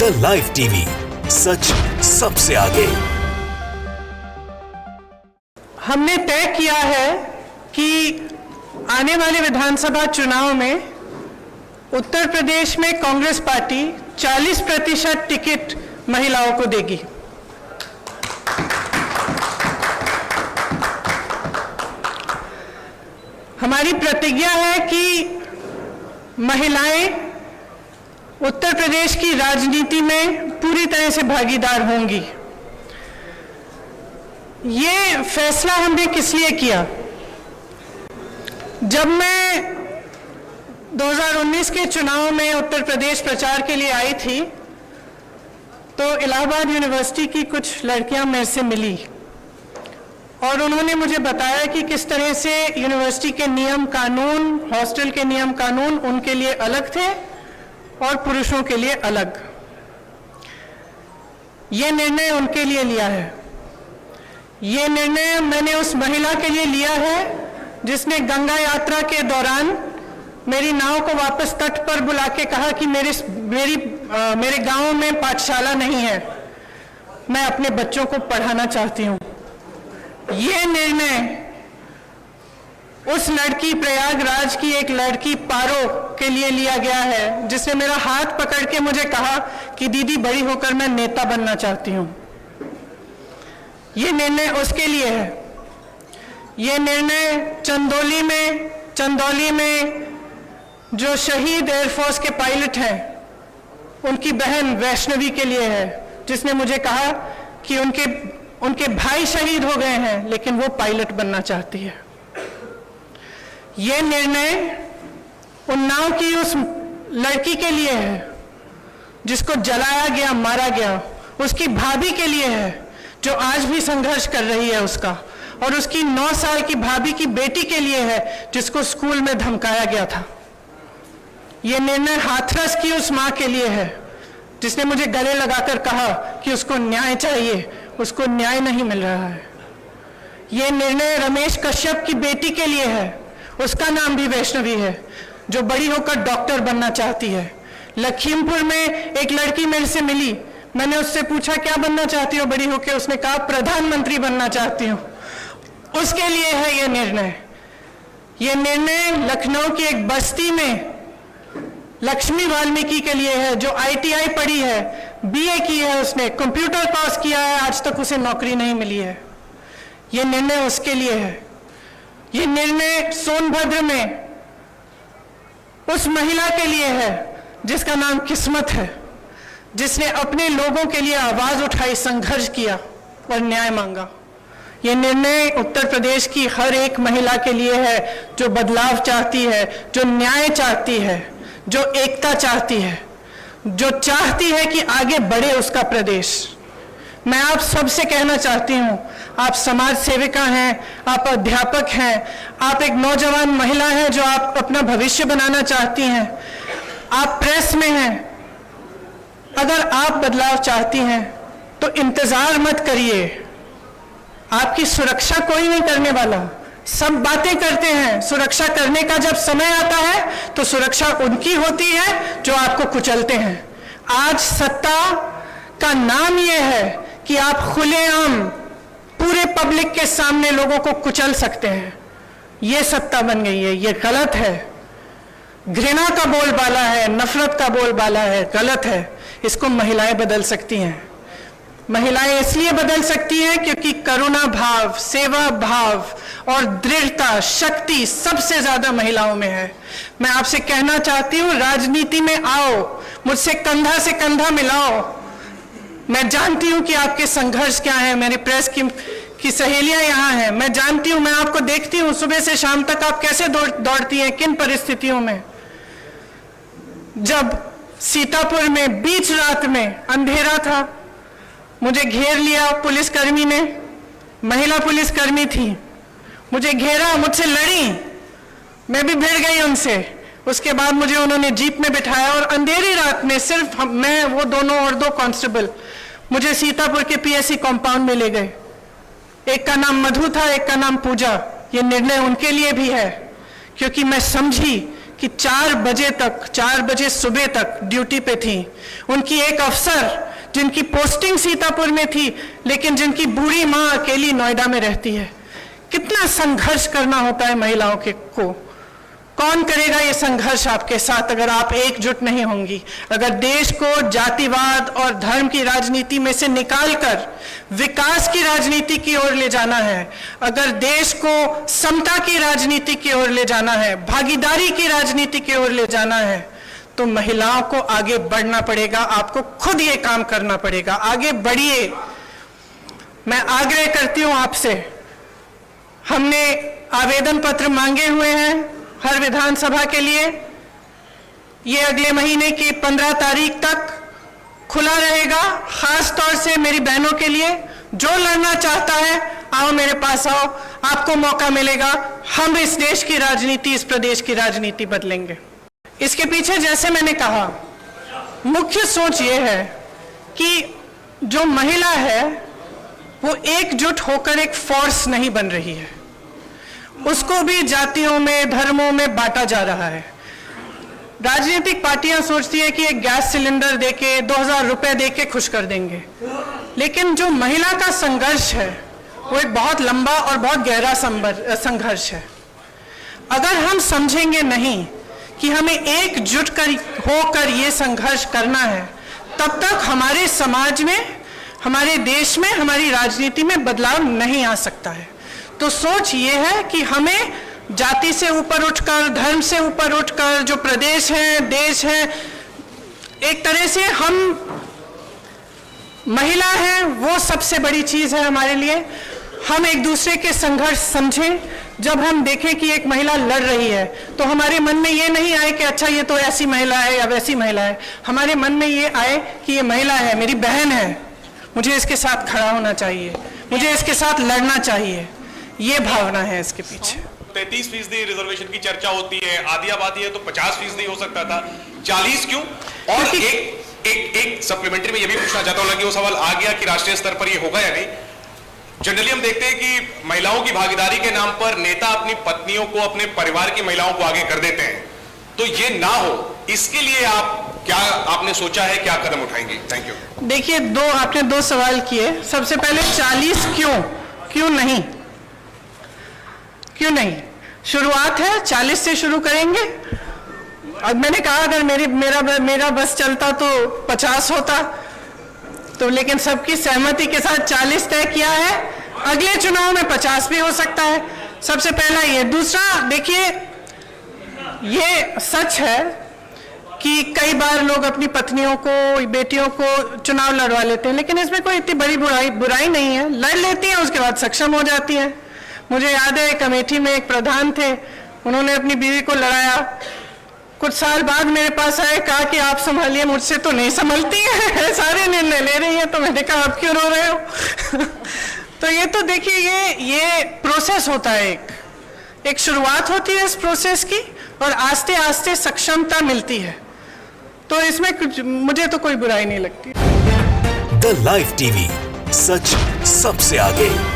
The live TV, सच सबसे आगे। हमने तय किया है कि आने वाले विधानसभा चुनाव में उत्तर प्रदेश में कांग्रेस पार्टी 40% टिकट महिलाओं को देगी। हमारी प्रतिज्ञा है कि महिलाएं उत्तर प्रदेश की राजनीति में पूरी तरह से भागीदार होंगी। ये फैसला हमने किस लिए किया? जब मैं 2019 के चुनाव में उत्तर प्रदेश प्रचार के लिए आई थी तो इलाहाबाद यूनिवर्सिटी की कुछ लड़कियां मेरे से मिली और उन्होंने मुझे बताया कि किस तरह से यूनिवर्सिटी के नियम कानून, हॉस्टल के नियम कानून उनके लिए अलग थे और पुरुषों के लिए अलग। ये निर्णय उनके लिए लिया है। ये निर्णय मैंने उस महिला के लिए लिया है जिसने गंगा यात्रा के दौरान मेरी नाव को वापस तट पर बुला के कहा कि मेरे गांव में पाठशाला नहीं है, मैं अपने बच्चों को पढ़ाना चाहती हूँ। ये निर्णय उस लड़की, प्रयागराज की एक लड़की पारो के लिए लिया गया है जिसने मेरा हाथ पकड़ के मुझे कहा कि दीदी बड़ी होकर मैं नेता बनना चाहती हूँ। ये निर्णय उसके लिए है। ये निर्णय चंदौली में जो शहीद एयरफोर्स के पायलट हैं उनकी बहन वैष्णवी के लिए है, जिसने मुझे कहा कि उनके भाई शहीद हो गए हैं लेकिन वो पायलट बनना चाहती है। ये निर्णय उन्नाव की उस लड़की के लिए है जिसको जलाया गया, मारा गया, उसकी भाभी के लिए है जो आज भी संघर्ष कर रही है उसका, और उसकी 9 साल की भाभी की बेटी के लिए है जिसको स्कूल में धमकाया गया था। यह निर्णय हाथरस की उस मां के लिए है जिसने मुझे गले लगाकर कहा कि उसको न्याय चाहिए, उसको न्याय नहीं मिल रहा है। यह निर्णय रमेश कश्यप की बेटी के लिए है, उसका नाम भी वैष्णवी है, जो बड़ी होकर डॉक्टर बनना चाहती है। लखीमपुर में एक लड़की मेरे से मिली, मैंने उससे पूछा क्या बनना चाहती हो बड़ी होकर? उसने कहा प्रधानमंत्री बनना चाहती हूँ। उसके लिए है ये निर्णय। ये निर्णय लखनऊ की एक बस्ती में लक्ष्मी वाल्मीकि के लिए है जो ITI पढ़ी है, BA की है, उसने कंप्यूटर कोर्स किया है, आज तक उसे नौकरी नहीं मिली है। ये निर्णय उसके लिए है। ये निर्णय सोनभद्र में उस महिला के लिए है जिसका नाम किस्मत है, जिसने अपने लोगों के लिए आवाज उठाई, संघर्ष किया और न्याय मांगा। ये निर्णय उत्तर प्रदेश की हर एक महिला के लिए है जो बदलाव चाहती है, जो न्याय चाहती है, जो एकता चाहती है, जो चाहती है कि आगे बढ़े उसका प्रदेश। मैं आप सबसे कहना चाहती हूँ, आप समाज सेविका हैं, आप अध्यापक हैं, आप एक नौजवान महिला हैं जो आप अपना भविष्य बनाना चाहती हैं, आप प्रेस में हैं, अगर आप बदलाव चाहती हैं तो इंतजार मत करिए। आपकी सुरक्षा कोई नहीं करने वाला। सब बातें करते हैं, सुरक्षा करने का जब समय आता है तो सुरक्षा उनकी होती है जो आपको कुचलते हैं। आज सत्ता का नाम यह है कि आप खुलेआम पूरे पब्लिक के सामने लोगों को कुचल सकते हैं। यह सत्ता बन गई है, यह गलत है। घृणा का बोलबाला है, नफरत का बोलबाला है, गलत है। इसको महिलाएं बदल सकती हैं। महिलाएं इसलिए बदल सकती हैं क्योंकि करुणा भाव, सेवा भाव और दृढ़ता, शक्ति सबसे ज्यादा महिलाओं में है। मैं आपसे कहना चाहती हूं, राजनीति में आओ, मुझसे कंधा से कंधा मिलाओ। मैं जानती हूं कि आपके संघर्ष क्या है। मेरी प्रेस की सहेलियां यहाँ हैं, मैं जानती हूं, मैं आपको देखती हूं सुबह से शाम तक आप कैसे दौड़ती हैं, किन परिस्थितियों में। जब सीतापुर में बीच रात में अंधेरा था, मुझे घेर लिया पुलिसकर्मी ने, महिला पुलिसकर्मी थी, मुझे घेरा, मुझसे लड़ी, मैं भी भिड़ गई उनसे। उसके बाद मुझे उन्होंने जीप में बिठाया और अंधेरी रात में सिर्फ मैं, वो दोनों और 2 कांस्टेबल मुझे सीतापुर के PSC कंपाउंड में ले गए। एक का नाम मधु था, एक का नाम पूजा। ये निर्णय उनके लिए भी है क्योंकि मैं समझी कि 4 बजे सुबह तक ड्यूटी पे थी। उनकी एक अफसर जिनकी पोस्टिंग सीतापुर में थी, लेकिन जिनकी बूढ़ी माँ अकेली नोएडा में रहती है। कितना संघर्ष करना होता है महिलाओं को। कौन करेगा ये संघर्ष आपके साथ अगर आप एकजुट नहीं होंगी? अगर देश को जातिवाद और धर्म की राजनीति में से निकालकर विकास की राजनीति की ओर ले जाना है, अगर देश को समता की राजनीति की ओर ले जाना है, भागीदारी की राजनीति की ओर ले जाना है, तो महिलाओं को आगे बढ़ना पड़ेगा। आपको खुद ये काम करना पड़ेगा। आगे बढ़िए। मैं आग्रह करती हूं आपसे, हमने आवेदन पत्र मांगे हुए हैं हर विधानसभा के लिए। ये अगले महीने की 15 तारीख तक खुला रहेगा। खास तौर से मेरी बहनों के लिए, जो लड़ना चाहता है आओ मेरे पास आओ, आपको मौका मिलेगा। हम इस देश की राजनीति, इस प्रदेश की राजनीति बदलेंगे। इसके पीछे जैसे मैंने कहा, मुख्य सोच ये है कि जो महिला है वो एकजुट होकर एक फोर्स नहीं बन रही है। उसको भी जातियों में, धर्मों में बांटा जा रहा है। राजनीतिक पार्टियां सोचती है कि एक गैस सिलेंडर देके 2000 रुपए देके खुश कर देंगे, लेकिन जो महिला का संघर्ष है वो एक बहुत लंबा और बहुत गहरा संघर्ष है। अगर हम समझेंगे नहीं कि हमें एकजुट होकर ये संघर्ष करना है, तब तक हमारे समाज में, हमारे देश में, हमारी राजनीति में बदलाव नहीं आ सकता है। तो सोच ये है कि हमें जाति से ऊपर उठकर, धर्म से ऊपर उठकर, जो प्रदेश है, देश है, एक तरह से हम महिला हैं, वो सबसे बड़ी चीज है हमारे लिए। हम एक दूसरे के संघर्ष समझें। जब हम देखें कि एक महिला लड़ रही है, तो हमारे मन में ये नहीं आए कि अच्छा ये तो ऐसी महिला है या वैसी महिला है। हमारे मन में ये आए कि ये महिला है, मेरी बहन है, मुझे इसके साथ खड़ा होना चाहिए, मुझे इसके साथ लड़ना चाहिए। ये भावना है इसके पीछे। 33% रिजर्वेशन की चर्चा होती है, आधी आबादी है तो 50% हो सकता था, 40 क्यों? और एक सप्लीमेंट्री में ये भी पूछना चाहता हूं कि वो सवाल आ गया कि राष्ट्रीय स्तर पर ये होगा या नहीं। जनरली हम देखते हैं कि महिलाओं की भागीदारी के नाम पर नेता अपनी पत्नियों को, अपने परिवार की महिलाओं को आगे कर देते हैं। तो ये ना हो, इसके लिए आपने सोचा है, क्या कदम उठाएंगे? Thank you. देखिए, आपने दो सवाल किए। सबसे पहले 40 क्यों नहीं? क्यों नहीं? शुरुआत है, 40 से शुरू करेंगे। अब मैंने कहा अगर मेरा बस चलता तो 50 होता, तो लेकिन सबकी सहमति के साथ 40 तय किया है। अगले चुनाव में 50 भी हो सकता है। सबसे पहला ये। दूसरा, देखिए, ये सच है कि कई बार लोग अपनी पत्नियों को, बेटियों को चुनाव लड़वा लेते हैं, लेकिन इसमें कोई इतनी बड़ी बुराई नहीं है। लड़ लेती हैं, उसके बाद सक्षम हो जाती हैं। मुझे याद है, एक अमेठी में एक प्रधान थे, उन्होंने अपनी बीवी को लड़ाया। कुछ साल बाद मेरे पास आए, कहा कि आप संभालिए, मुझसे तो नहीं संभलती है, सारे निर्णय ले रही है। तो मैंने कहा आप क्यों रो रहे हो? तो ये तो देखिए, ये प्रोसेस होता है, एक शुरुआत होती है इस प्रोसेस की, और आस्ते आस्ते सक्षमता मिलती है। तो इसमें मुझे तो कोई बुराई नहीं लगती। द लाइव टीवी, सच सबसे आगे।